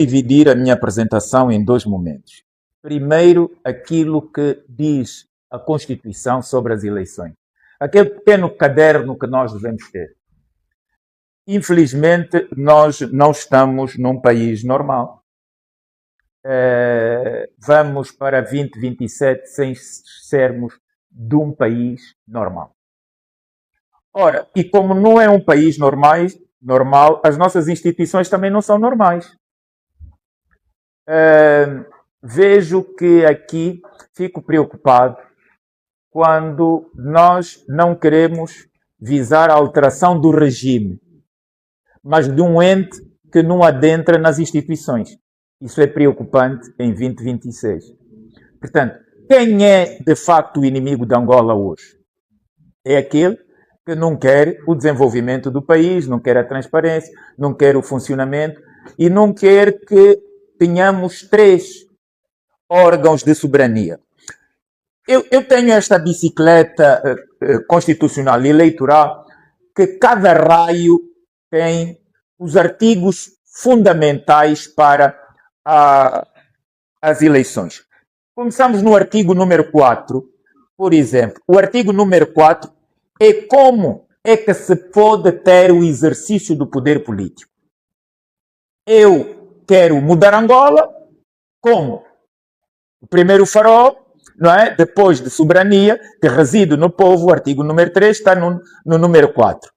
Dividir a minha apresentação em dois momentos. Primeiro, aquilo que diz a Constituição sobre as eleições. Aquele pequeno caderno que nós devemos ter. Infelizmente, nós não estamos num país normal. Vamos para 2027 sem sermos de um país normal. Ora, e como não é um país normal, as nossas instituições também não são normais. Vejo que aqui fico preocupado quando nós não queremos visar a alteração do regime, mas de um ente que não adentra nas instituições. Isso é preocupante em 2026. Portanto, quem é de facto o inimigo de Angola hoje? É aquele que não quer o desenvolvimento do país, não quer a transparência, não quer o funcionamento e não quer que tenhamos 3 órgãos de soberania. Eu tenho esta bicicleta constitucional e eleitoral que cada raio tem os artigos fundamentais para as eleições. Começamos no artigo número 4, por exemplo. O artigo número 4 é como é que se pode ter o exercício do poder político. Eu quero mudar Angola, como? O primeiro farol, não é? Depois de soberania, que reside no povo, o artigo número 3 está no número 4.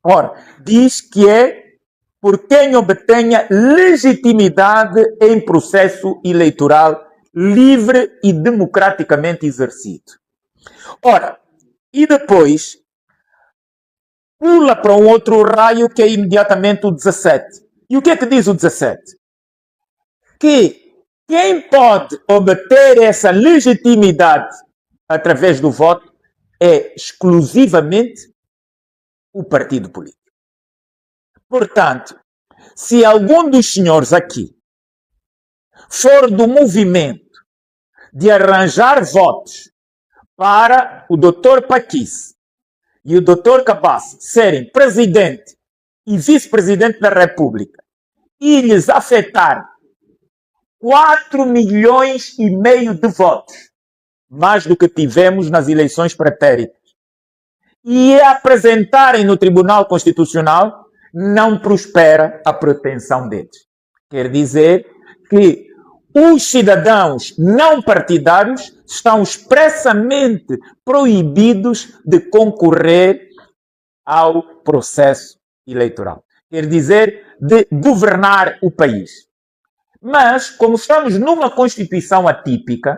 Ora, diz que é por quem obtenha legitimidade em processo eleitoral livre e democraticamente exercido. Ora, e depois pula para um outro raio que é imediatamente o 17. E o que é que diz o 17? Que quem pode obter essa legitimidade através do voto é exclusivamente o partido político. Portanto, se algum dos senhores aqui for do movimento de arranjar votos para o Dr. Paquice e o Dr. Cabasse serem presidente e vice-presidente da República e lhes afetar 4,5 milhões de votos, mais do que tivemos nas eleições pretéritas, e apresentarem no Tribunal Constitucional, não prospera a pretensão deles. Quer dizer que os cidadãos não partidários estão expressamente proibidos de concorrer ao processo eleitoral. Quer dizer, de governar o país. Mas, como estamos numa Constituição atípica,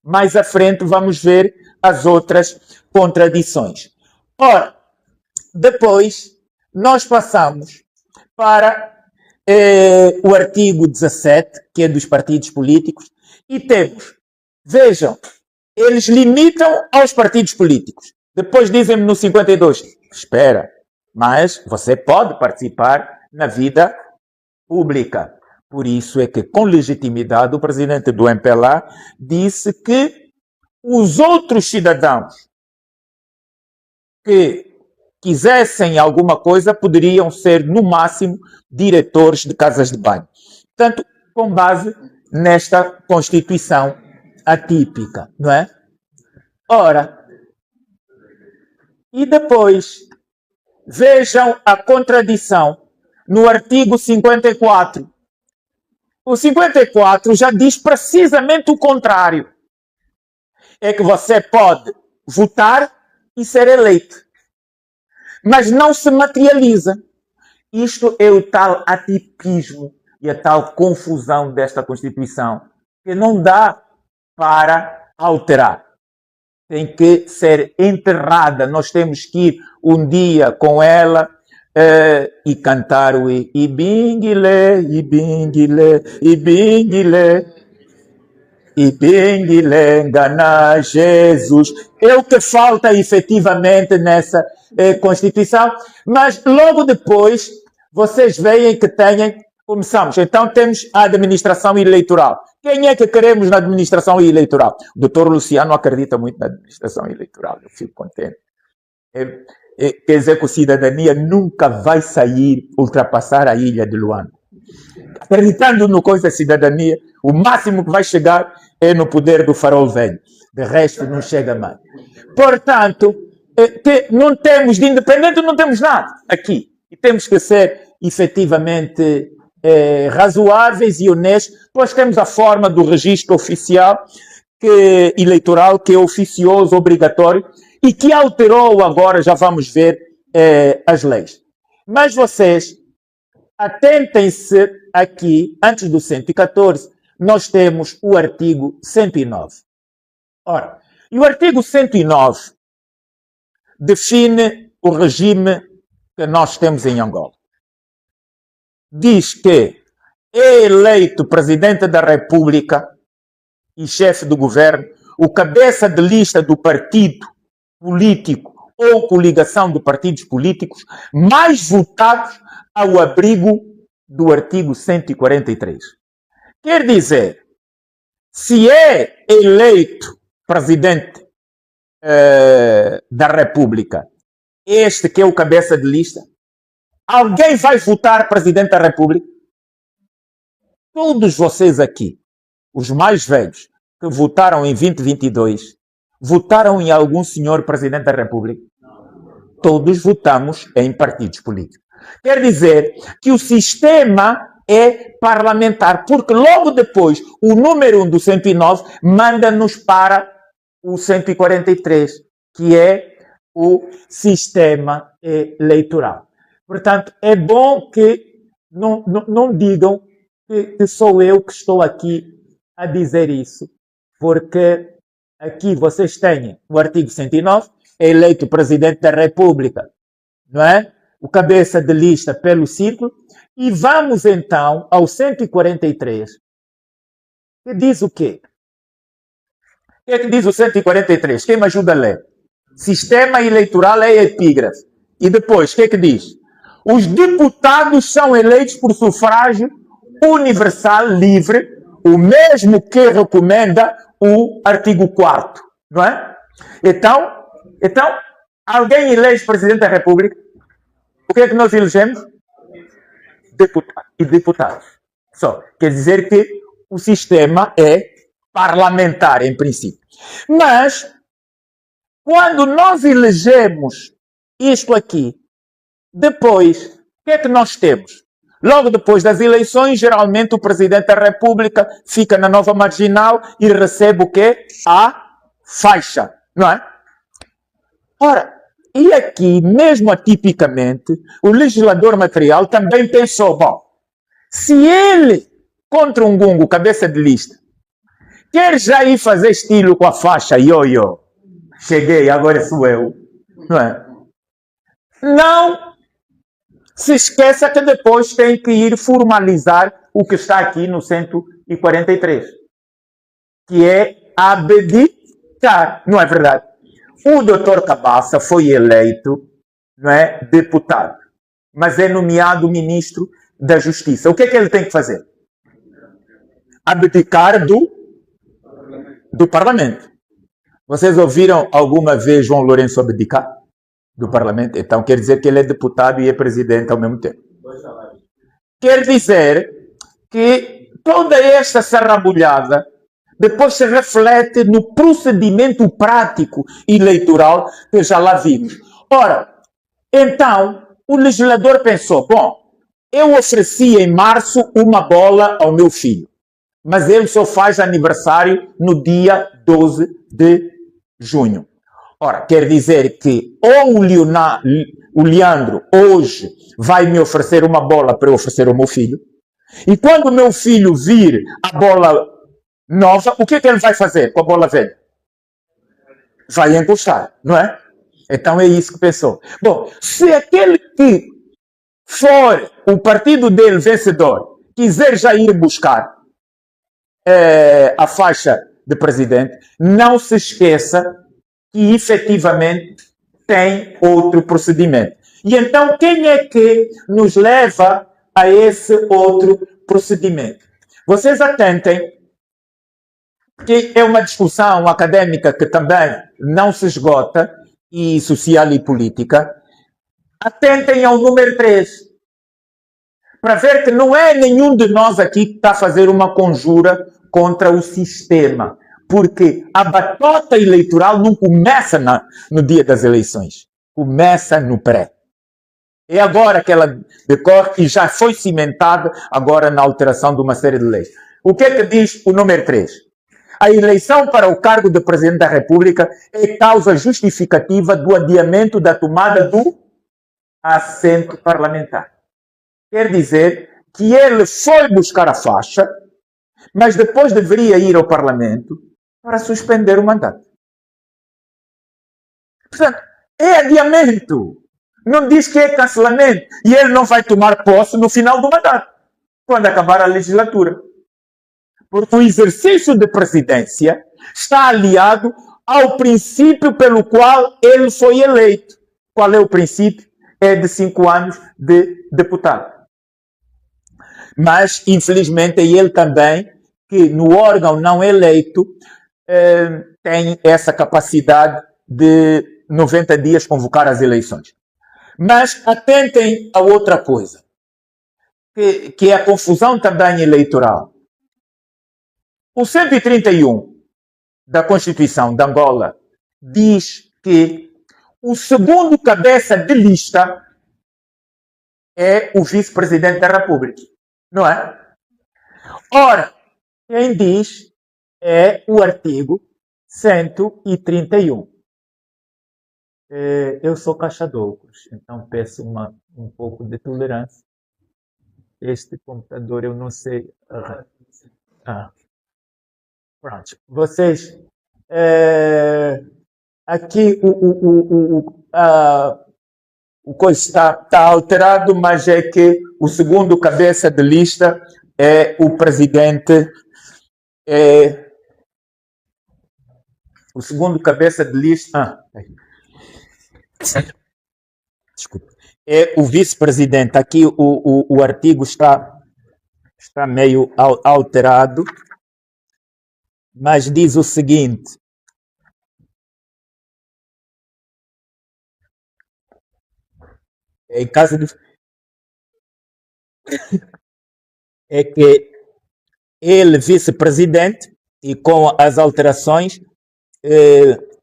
mais à frente vamos ver as outras contradições. Ora, depois nós passamos para o artigo 17, que é dos partidos políticos, e temos, vejam, eles limitam aos partidos políticos. Depois dizem-me no 52, espera, mas você pode participar na vida pública. Por isso é que, com legitimidade, o presidente do MPLA disse que os outros cidadãos que quisessem alguma coisa poderiam ser, no máximo, diretores de casas de banho. Portanto, com base nesta Constituição atípica, não é? Ora, e depois, vejam a contradição no artigo 54. O 54 já diz precisamente o contrário. É que você pode votar e ser eleito, mas não se materializa. Isto é o tal atipismo e a tal confusão desta Constituição, que não dá para alterar. Tem que ser enterrada. Nós temos que ir um dia com ela e cantar o Ibinguile, Ibinguile, Ibinguile, Ibinguile, engana Jesus. É o que falta efetivamente nessa Constituição, mas logo depois vocês veem que começamos. Então temos a administração eleitoral. Quem é que queremos na administração eleitoral? O doutor Luciano acredita muito na administração eleitoral, eu fico contente. Quer dizer que a cidadania nunca vai ultrapassar a ilha de Luanda. Acreditando no coisa da cidadania, o máximo que vai chegar é no poder do farol velho. De resto, não chega mais. Portanto, não temos, de independente, não temos nada aqui. E temos que ser efetivamente razoáveis e honestos, pois temos a forma do registro oficial eleitoral, que é oficioso, obrigatório, e que alterou agora, já vamos ver, as leis. Mas vocês atentem-se aqui, antes do 114, nós temos o artigo 109. Ora, e o artigo 109 define o regime que nós temos em Angola. Diz que é eleito presidente da República e chefe do governo o cabeça de lista do partido político ou coligação de partidos políticos mais votados ao abrigo do artigo 143. Quer dizer, se é eleito presidente da República, este que é o cabeça de lista, alguém vai votar presidente da República? Todos vocês aqui, os mais velhos, que votaram em 2022, votaram em algum senhor presidente da República? Todos votamos em partidos políticos. Quer dizer que o sistema é parlamentar, porque logo depois o número 1 do 109 manda-nos para o 143, que é o sistema eleitoral. Portanto, é bom que não digam que sou eu que estou aqui a dizer isso, porque aqui vocês têm o artigo 109, é eleito presidente da República, não é? O cabeça de lista pelo círculo, e vamos então ao 143, que diz o quê? O que é que diz o 143? Quem me ajuda a ler? Sistema eleitoral é epígrafe. E depois, o que é que diz? Os deputados são eleitos por sufrágio universal livre, o mesmo que recomenda o artigo 4º, não é? Então, alguém elege presidente da República? O que é que nós elegemos? Deputados e deputados. Só quer dizer que o sistema é parlamentar, em princípio. Mas, quando nós elegemos isto aqui, depois, o que é que nós temos? Logo depois das eleições, geralmente o presidente da República fica na nova marginal e recebe o quê? A faixa, não é? Ora, e aqui, mesmo atipicamente, o legislador material também pensou, bom, se ele, contra um gungo, cabeça de lista, quer já ir fazer estilo com a faixa, ioiô, cheguei, agora sou eu, não é? Não se esqueça que depois tem que ir formalizar o que está aqui no 143, que é abdicar, não é verdade? O doutor Cabaça foi eleito, não é, deputado, mas é nomeado ministro da Justiça. O que é que ele tem que fazer? Abdicar do Parlamento. Vocês ouviram alguma vez João Lourenço abdicar do Parlamento? Então quer dizer que ele é deputado e é presidente ao mesmo tempo. Quer dizer que toda esta sarrabulhada depois se reflete no procedimento prático eleitoral que já lá vimos. Ora, então, o legislador pensou, bom, eu ofereci em março uma bola ao meu filho, mas ele só faz aniversário no dia 12 de junho. Ora, quer dizer que ou o Leandro hoje vai me oferecer uma bola para eu oferecer ao meu filho, e quando o meu filho vir a bola nova, o que é que ele vai fazer com a bola velha? Vai encostar, não é? Então é isso que pensou. Bom, se aquele que for o partido dele vencedor quiser já ir buscar a faixa de presidente, não se esqueça que efetivamente tem outro procedimento. E então quem é que nos leva a esse outro procedimento? Vocês atentem que é uma discussão académica que também não se esgota, e social e política. Atentem ao número 3. para ver que não é nenhum de nós aqui que está a fazer uma conjura contra o sistema, porque a batota eleitoral não começa no dia das eleições, começa no pré. É agora que ela decorre e já foi cimentada agora na alteração de uma série de leis. O que é que diz o número 3? A eleição para o cargo de Presidente da República é causa justificativa do adiamento da tomada do assento parlamentar. Quer dizer que ele foi buscar a faixa, mas depois deveria ir ao Parlamento para suspender o mandato. Portanto, é adiamento. Não diz que é cancelamento. E ele não vai tomar posse no final do mandato, quando acabar a legislatura. Porque o exercício de presidência está aliado ao princípio pelo qual ele foi eleito. Qual é o princípio? É de 5 anos de deputado. Mas, infelizmente, é ele também que no órgão não eleito tem essa capacidade de 90 dias convocar as eleições. Mas atentem a outra coisa, que é a confusão também eleitoral. O 131 da Constituição de Angola diz que o segundo cabeça de lista é o vice-presidente da República, não é? Ora, quem diz é o artigo 131. Eu sou caixa-de-óculos, então peço um pouco de tolerância. Este computador eu não sei. Pronto. Vocês. Aqui o coisa está alterado, mas é que o segundo cabeça de lista é o presidente. O segundo cabeça de lista. Desculpa. É o vice-presidente. Aqui o artigo está meio alterado, mas diz o seguinte. Em caso de... é que ele, vice-presidente, e com as alterações,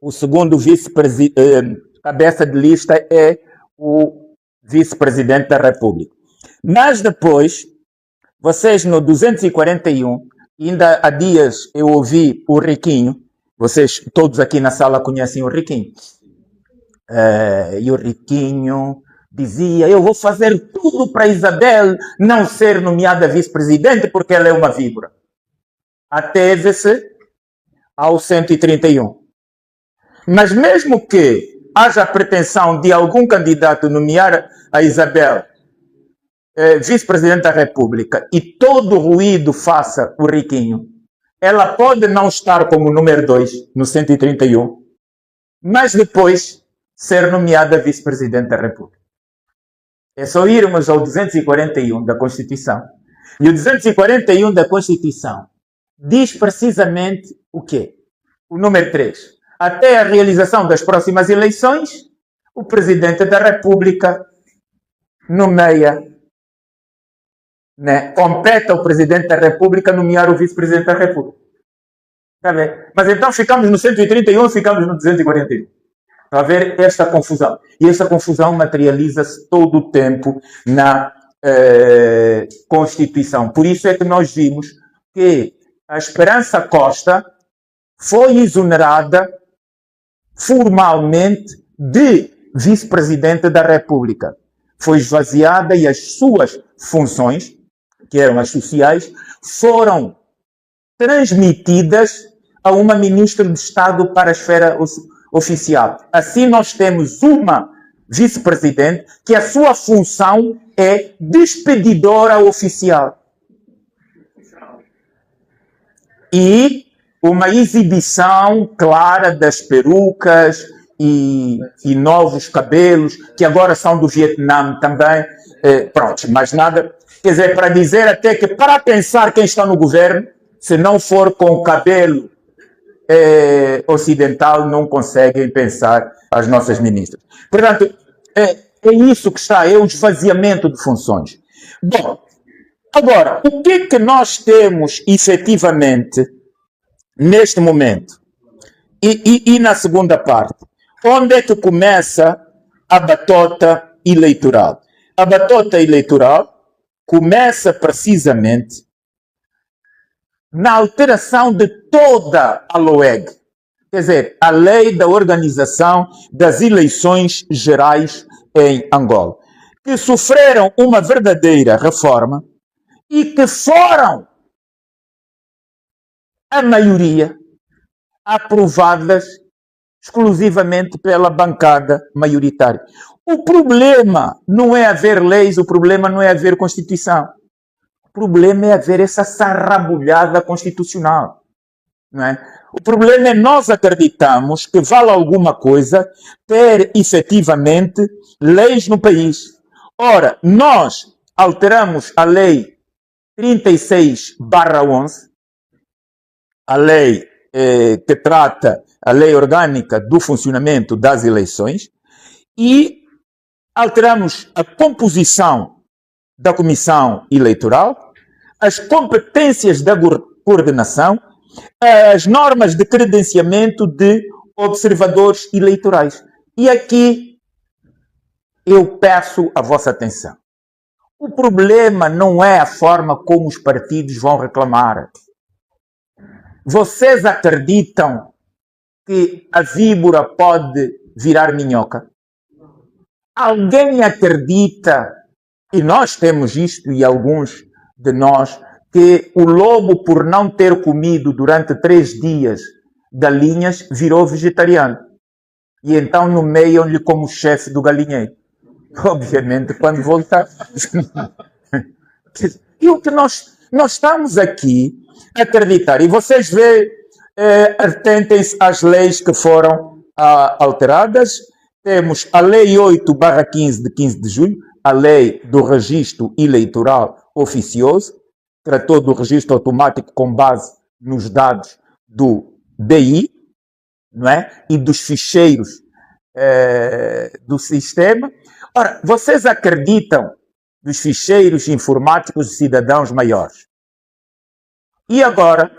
o segundo vice-presidente, cabeça de lista é o vice-presidente da República. Mas depois, vocês no 241, ainda há dias eu ouvi o Riquinho, vocês todos aqui na sala conhecem o Riquinho, e o Riquinho dizia, eu vou fazer tudo para Isabel não ser nomeada vice-presidente porque ela é uma víbora. Ateve-se ao 131. Mas mesmo que haja a pretensão de algum candidato nomear a Isabel vice-presidente da República e todo o ruído faça o Riquinho, ela pode não estar como número 2 no 131, mas depois ser nomeada vice-presidente da República. É só irmos ao 241 da Constituição. E o 241 da Constituição diz precisamente o quê? O número 3. Até a realização das próximas eleições, o Presidente da República nomeia, compete ao Presidente da República nomear o Vice-Presidente da República. Está bem? Mas então ficamos no 131, ficamos no 241. Está a ver esta confusão. E esta confusão materializa-se todo o tempo na Constituição. Por isso é que nós vimos que a Esperança Costa foi exonerada formalmente de vice-presidente da República. Foi esvaziada e as suas funções, que eram as sociais, foram transmitidas a uma ministra de Estado para a esfera oficial. Assim nós temos uma vice-presidente que a sua função é despedidora oficial. E uma exibição clara das perucas e novos cabelos, que agora são do Vietnã também. Pronto, mais nada. Quer dizer, para dizer até que para pensar quem está no governo, se não for com o cabelo ocidental, não conseguem pensar as nossas ministras. Portanto, é isso que está, é o esvaziamento de funções. Bom, Agora, o que nós temos efetivamente neste momento? E na segunda parte, onde é que começa a batota eleitoral? A batota eleitoral começa precisamente na alteração de toda a LOEG, quer dizer, a Lei da Organização das Eleições Gerais em Angola, que sofreram uma verdadeira reforma e que foram, a maioria, aprovadas exclusivamente pela bancada maioritária. O problema não é haver leis, o problema não é haver Constituição. O problema é haver essa sarrabulhada constitucional. Não é? O problema é nós acreditamos que vale alguma coisa ter efetivamente leis no país. Ora, nós alteramos a lei 36/11, a lei que trata a lei orgânica do funcionamento das eleições, e alteramos a composição da comissão eleitoral, as competências da coordenação, as normas de credenciamento de observadores eleitorais. E aqui eu peço a vossa atenção. O problema não é a forma como os partidos vão reclamar. Vocês acreditam que a víbora pode virar minhoca? Alguém acredita, e nós temos isto, e alguns de nós, que o lobo, por não ter comido durante 3 dias galinhas, virou vegetariano. E então nomeiam-lhe como chefe do galinheiro. Obviamente, quando voltar... E o que nós estamos aqui a acreditar, e vocês veem, atentem-se às leis que foram alteradas. Temos a Lei 8/15 de 15 de julho, a Lei do Registro Eleitoral Oficioso, tratou do registro automático com base nos dados do BI, não é? E dos ficheiros do sistema. Ora, vocês acreditam nos ficheiros informáticos de cidadãos maiores? E agora,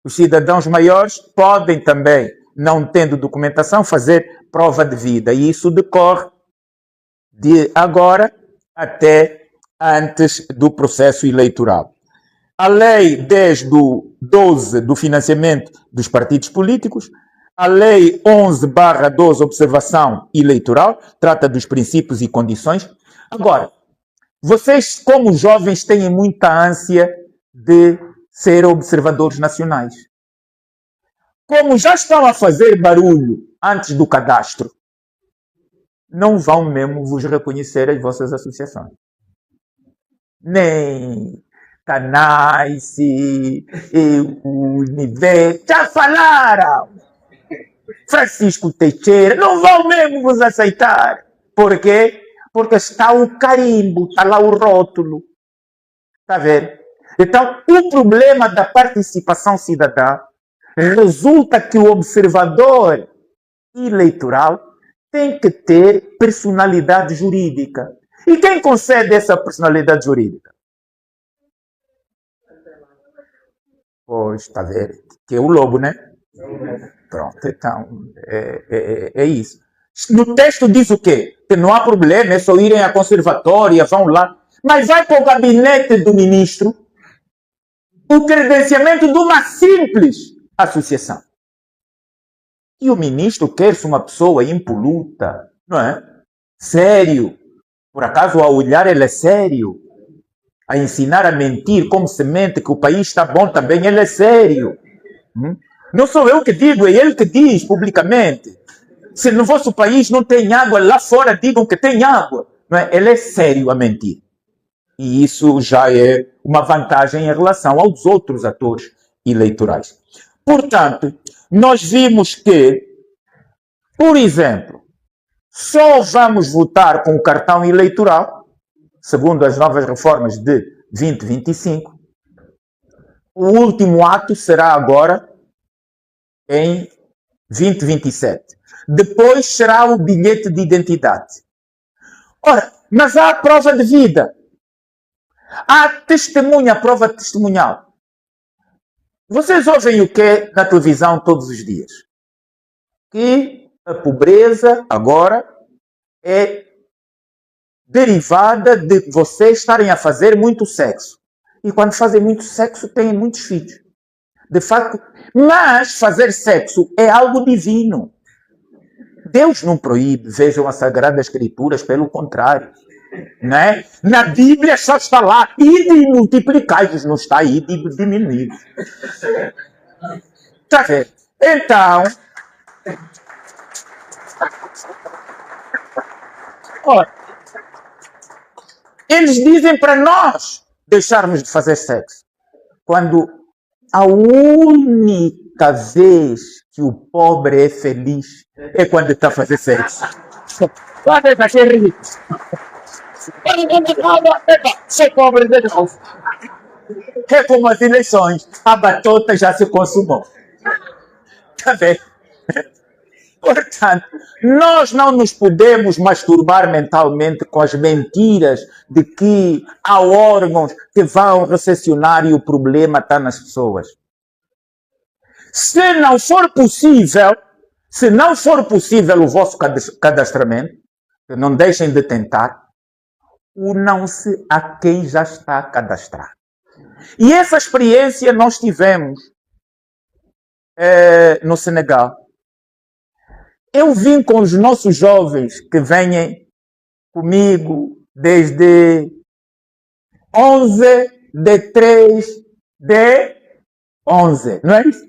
os cidadãos maiores podem também, não tendo documentação, fazer prova de vida. E isso decorre de agora até antes do processo eleitoral. A Lei 10/12 do financiamento dos partidos políticos, a Lei 11/12 observação eleitoral, trata dos princípios e condições. Agora, vocês, como jovens, têm muita ânsia de ser observadores nacionais. Como já estão a fazer barulho antes do cadastro, não vão mesmo vos reconhecer as vossas associações. Nem canais e o nível. Já falaram! Francisco Teixeira, não vão mesmo vos aceitar. Por quê? Porque está o carimbo, está lá o rótulo. Está a ver? Então, o problema da participação cidadã resulta que o observador eleitoral tem que ter personalidade jurídica. E quem concede essa personalidade jurídica? Pois, está a ver? Que é o lobo, né? Pronto, então, é isso. No texto diz o quê? Que não há problema, é só irem à conservatória, vão lá. Mas vai para o gabinete do ministro o credenciamento de uma simples associação. E o ministro quer-se uma pessoa impoluta, não é? Sério. Por acaso, ao olhar, ele é sério. A ensinar a mentir como se mente que o país está bom também, ele é sério. Não sou eu que digo, é ele que diz publicamente. Se no vosso país não tem água, lá fora digam que tem água. Não é? Ele é sério a mentir. E isso já é uma vantagem em relação aos outros atores eleitorais. Portanto, nós vimos que, por exemplo, só vamos votar com o cartão eleitoral, segundo as novas reformas de 2025. O último ato será agora em 2027. Depois será o bilhete de identidade. Ora, mas há a prova de vida. Há testemunha, prova testemunhal. Vocês ouvem o que na televisão todos os dias? Que a pobreza agora é derivada de vocês estarem a fazer muito sexo. E quando fazem muito sexo, têm muitos filhos. De facto, mas fazer sexo é algo divino. Deus não proíbe, vejam as Sagradas Escrituras, pelo contrário. Né? Na Bíblia só está lá, ide e multiplicai-vos, não está ide e diminuir. Está a ver? Então, olha, eles dizem para nós deixarmos de fazer sexo. Quando a única vez que o pobre é feliz é quando está a fazer sexo. Quando está aqui rico. Ser pobre de novo. É como as eleições. A batota já se consumou. Está bem? Portanto, nós não nos podemos masturbar mentalmente com as mentiras de que há órgãos que vão recepcionar e o problema está nas pessoas. Se não for possível o vosso cadastramento, não deixem de tentar, unam-se a quem já está cadastrado. E essa experiência nós tivemos no Senegal. Eu vim com os nossos jovens que vêm comigo desde 11 de 3 de 11, não é isso?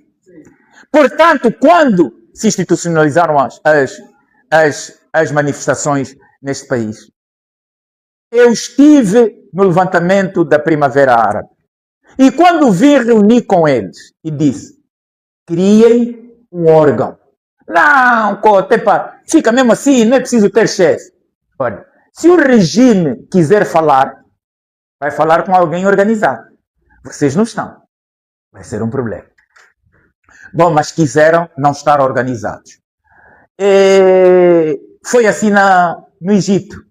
Portanto, quando se institucionalizaram as manifestações neste país, eu estive no levantamento da Primavera Árabe. E quando vim reunir com eles e disse, criem um órgão. Não, fica mesmo assim, não é preciso ter chefe. Olha, se o regime quiser falar, vai falar com alguém organizado. Vocês não estão. Vai ser um problema. Bom, mas quiseram não estar organizados. Foi assim no Egito.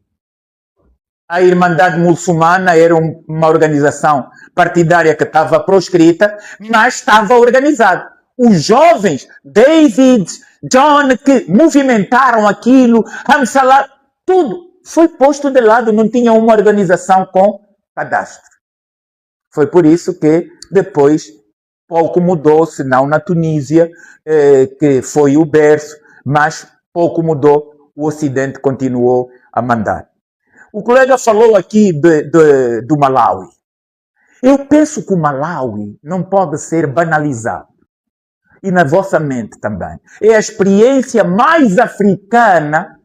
A Irmandade Muçulmana era uma organização partidária que estava proscrita, mas estava organizada. Os jovens, David, John, que movimentaram aquilo, Hamsalah, tudo foi posto de lado, não tinha uma organização com cadastro. Foi por isso que depois pouco mudou, senão na Tunísia, que foi o berço, mas pouco mudou, o Ocidente continuou a mandar. O colega falou aqui do Malawi. Eu penso que o Malawi não pode ser banalizado. E na vossa mente também. É a experiência mais africana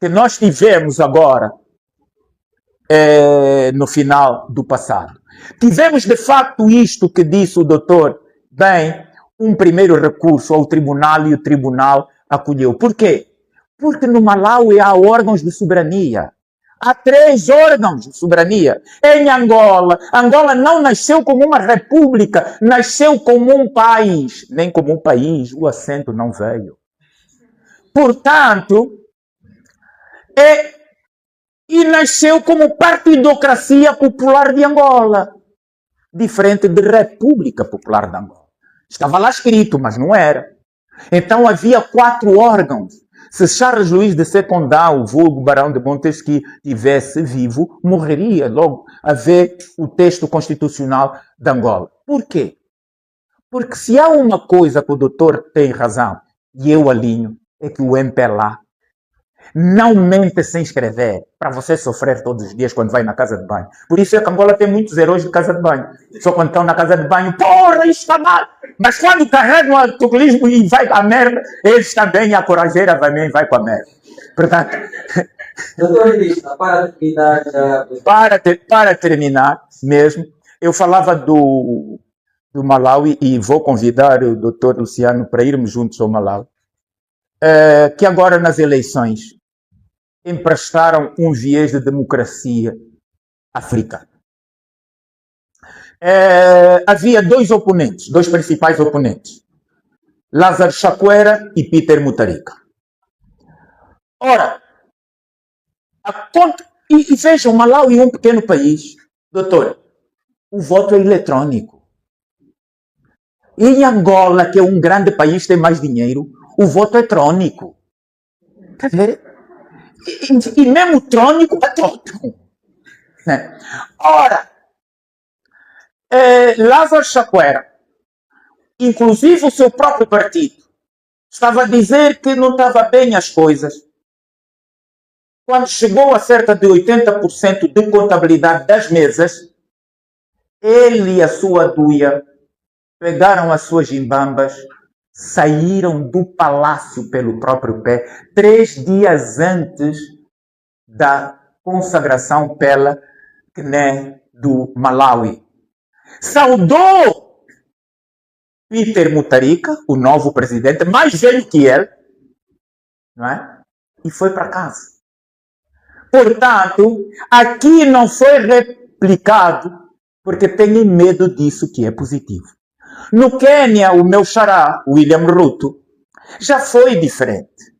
que nós tivemos agora, no final do passado. Tivemos, de facto, isto que disse o doutor, bem, um primeiro recurso ao tribunal e o tribunal acolheu. Por quê? Porque no Malawi há órgãos de soberania. Há 3 órgãos de soberania. Em Angola não nasceu como uma república, nasceu como um país. Nem como um país, o acento não veio. Portanto, e nasceu como Partidocracia Popular de Angola. Diferente de República Popular de Angola. Estava lá escrito, mas não era. Então havia 4 órgãos. Se Charles Luís de Secondão, o vulgo Barão de Montesquieu, tivesse vivo, morreria logo a ver o texto constitucional de Angola. Por quê? Porque se há uma coisa que o doutor tem razão, e eu alinho, é que o MPLA não mente sem escrever, para você sofrer todos os dias quando vai na casa de banho. Por isso é que Angola tem muitos heróis de casa de banho. Só quando estão na casa de banho, porra, isto está mal. Mas quando carregam o alcoolismo e vai para a merda, eles também, a corageira também vai para a merda. Portanto... Doutor Ministro, para terminar... Para terminar mesmo, eu falava do Malawi e vou convidar o doutor Luciano para irmos juntos ao Malawi, que agora nas eleições emprestaram um viés de democracia africana. Havia 2 oponentes, 2 principais oponentes, Lázaro Chakwera e Peter Mutharika. Ora, e vejam, Malawi é um pequeno país, Doutor, o voto é eletrônico. Em Angola, que é um grande país, tem mais dinheiro, o voto é eletrônico. Quer ver? E mesmo o trônico é tópico. Ora, Lázaro Chakwera, inclusive o seu próprio partido, estava a dizer que não estava bem as coisas. Quando chegou a cerca de 80% de contabilidade das mesas, ele e a sua duia pegaram as suas gimbambas, saíram do palácio pelo próprio pé, 3 dias antes da consagração pela CNE do Malawi. Saudou Peter Mutharika, o novo presidente, mais velho que ele, não é? E foi para casa. Portanto, aqui não foi replicado, porque tenho medo disso que é positivo. No Quênia, o meu xará, William Ruto, já foi diferente.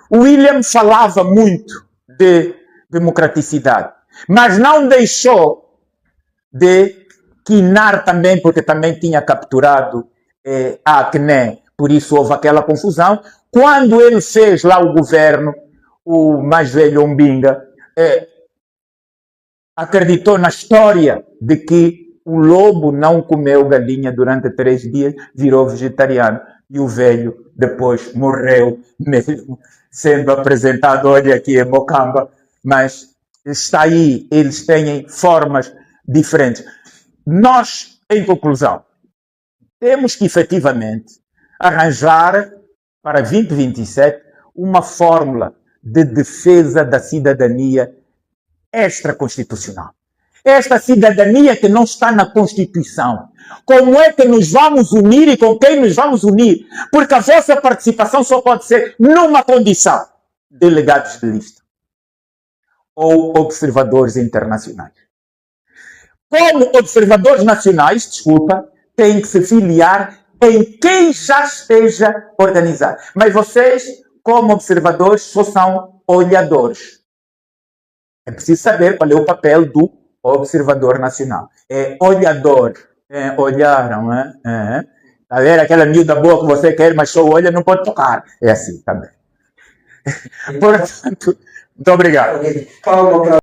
O William falava muito de democraticidade, mas não deixou de quinar também, porque também tinha capturado a ACNE, por isso houve aquela confusão. Quando ele fez lá o governo, o mais velho Ombinga acreditou na história de que o lobo não comeu galinha durante 3 dias, virou vegetariano. E o velho depois morreu mesmo sendo apresentado, olha aqui em Mocamba, mas está aí, eles têm formas diferentes. Nós, em conclusão, temos que efetivamente arranjar para 2027 uma fórmula de defesa da cidadania extraconstitucional. Esta cidadania que não está na Constituição. Como é que nos vamos unir e com quem nos vamos unir? Porque a vossa participação só pode ser numa condição: delegados de lista ou observadores internacionais. Como observadores nacionais, desculpa, têm que se filiar em quem já esteja organizado. Mas vocês, como observadores, só são olhadores. É preciso saber qual é o papel do observador nacional. É olhador. Olharam, Tá vendo? Aquela miúda boa que você quer, mas só olha, não pode tocar. É assim também. Portanto, muito obrigado. Calma,